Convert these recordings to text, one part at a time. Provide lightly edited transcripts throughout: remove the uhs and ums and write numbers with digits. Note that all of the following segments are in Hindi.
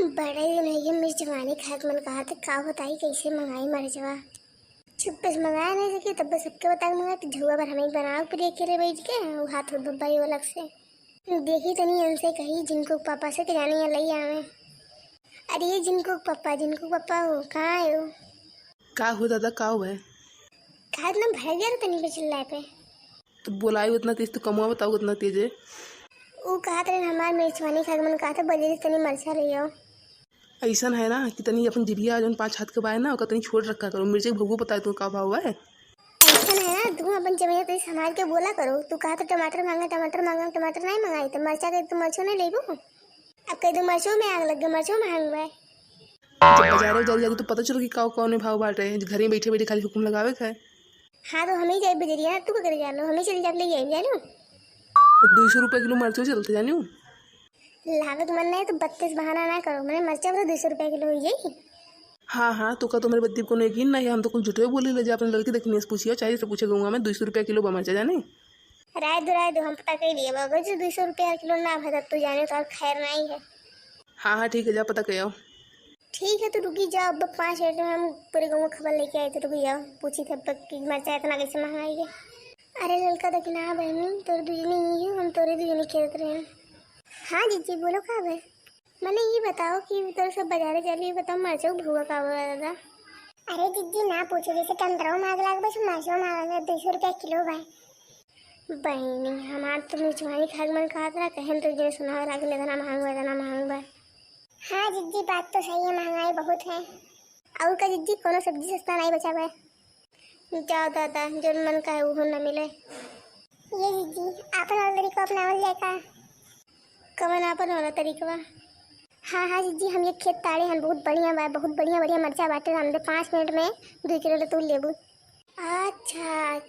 बड़ा ही नहीं है मिर्च जवानी खाक मन कहा था का बताई कैसे मंगाई मर्चवा। चुप बस मंगाया नहीं सके तब बस सबके बता मंगाया तो झुआ पर हमें बनाओ पूरी अकेले बैठ के वो हाथ में बब्बाई वो अलग से देखी तो नहीं उनसे कही जिनको पापा से तो जाने लई आवे। अरे ये जिनको पापा हो कहाँ है वो? का हो दादा का हुआ है? कहा इतना भर गया तो नहीं चिल्लाए पे तो बोलाई उतना तेज तो कमुआ बताओ उतना तेज है। वो कहा था हमारे मिर्च जवानी खाक मन कहा था बजे तनी मरचा ले आओ। ऐसा है ना कि तनी अपन जिबिया जौन 5 हाथ के बाय ना ओका तनी छोड़ रखा करो। मिर्ची भगू पता है तू का भाव है? ऐसा है ना तू अपन जमीन तो संभाल के बोला करो। तू कहा तो टमाटर मांगा टमाटर नहीं मंगाई तो मरचा के तो मरचो नहीं लेबो। अब कह दो मरचो में आग लग गया मरचो महंग है। जब बाजारे जारी तो पता चलो कि का कौन भाव बाट रहे घर में बैठे बैठे खाली हुक्म लगावे का है। हाँ तो हमें जाए बजरिया तू क्या करे जानो हमें चल जा ले जानो 200 रुपये किलो मरचो चलते जानी हूँ। लागत मन नहीं तो 32 बहाना ना करो मैंने मरचा बता 200 रुपये किलो यही। हाँ तो का तो मेरे बद्दी को यकीन नहीं हम तो कुछ झूठे बोले ले जा अपने लड़की देखने से पूछिए चाहिए से पूछे गऊँगा मैं 200 रुपये किलो मरचा जाने। राय दो हम पता कर लिए अगर जो 200 रुपये किलो ना भर तू जाने तो और खैर नहीं है। हाँ ठीक है जा पता कर आओ। ठीक है तो रुकी जाओ अब 5 मिनट में हम पूरे गाँव में खबर लेके आए थे। रुकी जाओ पूछी थे कि मरचा इतना कैसे महंगाई है। अरे लड़का देखना हाँ बहनी तोरे दूजनी ही है हम तोरे दूजनी खेलते रहे हैं। हाँ जीजी बोलो कहाँ है? मैंने ये बताओ कि तो सब बाजारे चलिए बताओ मरचो भूआ का हुआ दादा। अरे जीजी ना पूछो जैसे टंडराओ मांग लाग बस मरचो मांगा 200 रुपये किलो भाई। बहनी हमारे तो मिर्चवानी खाग मन कहा था कहन तो जो सुना लगे इतना महंग बा। हाँ जीजी बात तो सही है महंगाई बहुत है। और का जीजी कोनो सब्जी सस्ता नहीं बचा है। जाओ दादा जो मन का है वो न मिले। ये जीजी आपन वाला तरीका अपनावल जाए का? कवन आपन वाला तरीका? हाँ जीजी हम ये खेत ताड़े हैं बहुत बढ़िया मरचा बाटे हमने 5 मिनट में 2 किलो तू लेबू। अच्छा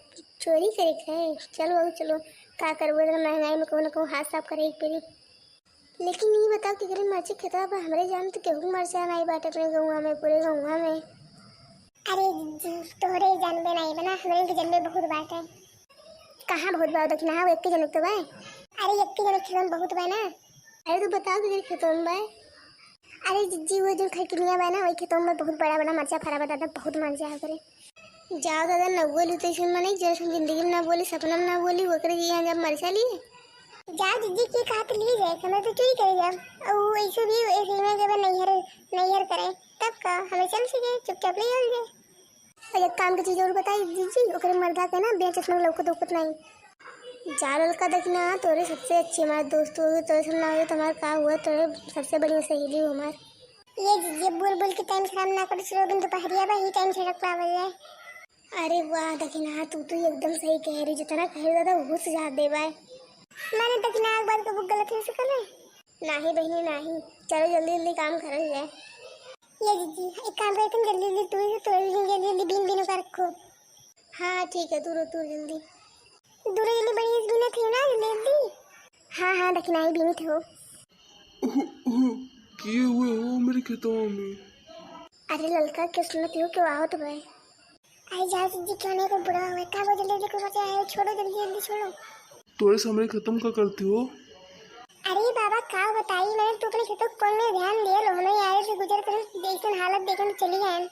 चोरी करे है चलो का करबो इतना महंगाई में कहूँ ना कहूँ हाथ साफ करे एक पेरी। लेकिन ये बताओ कि अगर मर्ची खेतवा पर हमरे जान तो केहू मरचा नहीं बाटे अपने गौवा में पूरे गौवा में। अरे तोहरे जानबे नहीं बना हमरे के जानबे बहुत बात है। कहाँ बहुत बात देखना है एक के जन तो बा। अरे एक के जन खेतन बहुत बा ना। अरे तो बताओ कि खेतों में बा। अरे जीजी वो जो खिड़कियां बा ना वही खेतों में बहुत बड़ा मरचा फरा बा दादा बहुत मरचा है करे। जाओ दादा न बोली तो इसमें नहीं जैसे जिंदगी में ना बोली सपना में ना बोली वो करे यहाँ जब मरचा लिए जाओ जीजी की कहा तो लिए जाए समय तो चोरी करे जब और ऐसे भी ऐसे में जब नैहर करे तब का हमें चल सके चुपचाप ले जाओ जाए। और एक काम की चीज और बताई जीजी ओकरे मर्दा के ना बिना चश्मा लौकत नहीं। जा लड़का देखना तोरे सबसे अच्छी हमारे दोस्त हो तोरे सब ना हो तुम्हारा का हुआ तोरे सबसे बढ़िया सहेली हो हमारे। ये जीजी बोल के टाइम खराब ना करो चलो दोपहरिया बा ही टाइम से रखवा जाए। अरे वाह दखिना तू तो एकदम सही कह रही जितना कह रही दादा वो सुझाव दे बाय। मैंने दखिना एक बार को गलत है से करे नहीं बहनी नहीं चलो जल्दी काम कर जाए। ये जीजी एक काम करे तुम जल्दी तोड़ बीन का रखो। हाँ ठीक है तू जल्दी बड़ी बीन थे ना जल्दी। हाँ दखिना ही बीन थे किए हुए हो मेरे खेतों में। अरे लड़का क्यों सुनते हो क्यों आओ तो भाई। आई जा जीजी क्यों नहीं को बुरा हुआ का वो जल्दी को बचा है छोड़ो जल्दी छोड़ो। तोरे सामने खत्म का करती हो। अरे बाबा का बताई मैंने तो अपने खेतों कौन में ध्यान दिया लो हमें आए से गुजर कर देखन हालत देखन चली आए।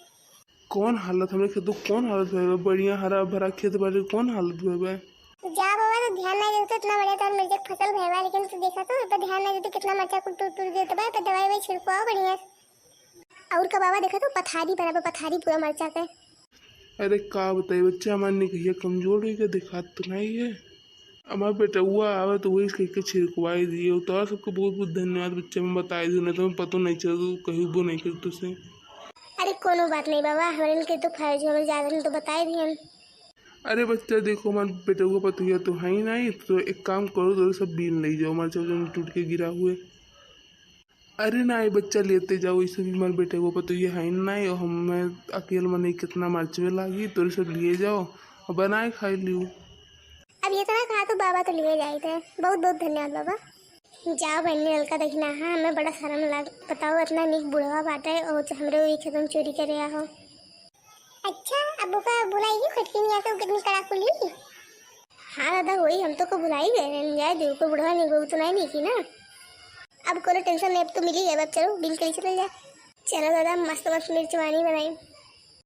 कौन हालत हमारे खेतों कौन हालत है बढ़िया हरा भरा खेत बारे कौन हालत है। तो जा बाबा तो ध्यान नहीं देते इतना बढ़िया तो मिर्च फसल भरवा लेकिन तू देखा तो ध्यान नहीं देते कितना मरचा को टूट देता है तो दवाई छिड़को बढ़िया। और का बाबा देखा तो पथारी पूरा मरचा का। अरे का बताइए बच्चा हमारे कहिए कमजोर है क्या दिखात तो नहीं है। हमारा बेटा हुआ आवे तो वही कह के छिड़कवाई दिए तो सबको बहुत धन्यवाद बच्चे में बताई दी नहीं तो पता नहीं चल कहीं वो नहीं कर तुझसे। अरे कोनो बात नहीं बाबा हमारे के तो फर्ज हमें ज्यादा नहीं तो बताए दिए। अरे बच्चा देखो हमारे बेटे को पता है तो है ही नहीं तो एक काम करो तो सब बीन ले जाओ हमारे चौजन टूट के गिरा हुए। अरे ना बच्चा लेते जाओ इसे भी हमारे बेटे को पता है नहीं और हमें अकेले में नहीं कितना मरचवे लागी तो सब लिए जाओ और बनाए खाई लियो। अब ये तरह कहा तो बाबा तो लिए जाए थे बहुत धन्यवाद बाबा। जाओ बहनी हल्का देखना हाँ हमें बड़ा शर्म लग बताओ इतना निक बुढ़वा बाटा है और हमरे वही खत्म चोरी करे हो। अच्छा अब का बुलाई खटकी नहीं आते कितनी कड़ा खुली। हाँ दादा वही हम तो को बुलाई गए जाए देव को बुढ़वा नहीं गो तो नहीं की ना। अब कोई टेंशन नहीं, अब तो मिल ही गया। अब चलो बिल के लिए चल जा। चलो दादा, मस्त मस्त मिर्च वानी बनाई।